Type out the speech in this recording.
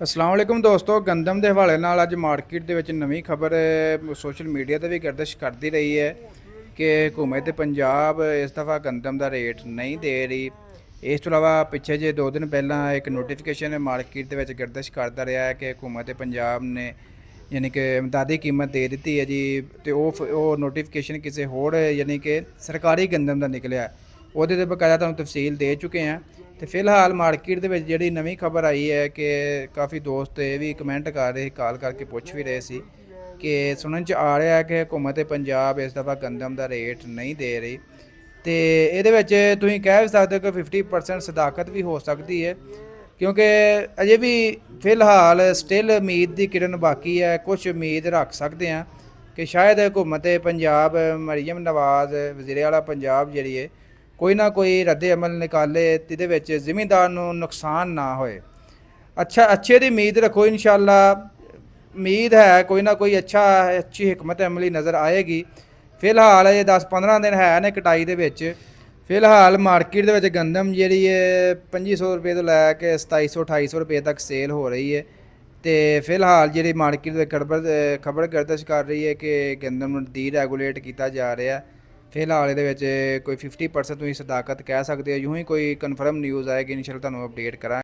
अस्सलाम वालेकुम दोस्तों। गंदम के हवाले नाल अज मार्केट के विच नवीं खबर सोशल मीडिया पर भी गर्दिश करती रही है कि हुकूमत पंजाब इस दफ़ा गंदम का रेट नहीं दे रही। इस तो इलावा पिछे जे 2 दिन पहला एक नोटिफिकेशन मार्केट के गर्दिश करता रहा है कि हुकूमत पंजाब ने यानी कि इमदादी कीमत दे दी है जी। तो वो नोटिफिकेशन किसी होर यानी कि सरकारी गंदम का निकलिया, वो बकाया तुहानूं तफसील दे चुके हैं। तो फिलहाल मार्केट के जी नवीं खबर आई है कि काफ़ी दोस्त ये भी कमेंट कर रहे, कॉल करके पूछ भी रहे सी कि सुनने च आ रहा है कि हुकूमत पंजाब इस दफ़ा गंदम का रेट नहीं दे रही। तो ये तुम कह भी सकते हो कि 50% सदाकत भी हो सकती है, क्योंकि अजे भी फिलहाल स्टिल उम्मीद की किरण बाकी है। कुछ उम्मीद रख सकते हैं कि शायद हुकूमत पंजाब मरीम नवाज वज़ीर आला पंजाब जी है कोई ना कोई रद्दे अमल निकाले जिहदे जिमींदार नूं नुकसान ना होए। अच्छे की उम्मीद रखो, इंशाअल्लाह उम्मीद है कोई ना कोई अच्छी हिकमत अमली नज़र आएगी। फिलहाल ये 10-15 दिन है ने कटाई दे विच। फिलहाल मार्केट के विच गंदम जी है 2500 रुपये तो लैके 2700-2800 रुपये तक सेल हो रही है। तो फिलहाल जी मार्केट खबर गर्दिश कर रही है कि गंदम डी रैगूलेट किया जा रहा है। फिलहाल ये कोई 50% तुम सदाकत कह सकते हो। यूँ ही कोई कन्फर्म न्यूज़ आएगी इंशाअल्लाह तुहानूं अपडेट करा।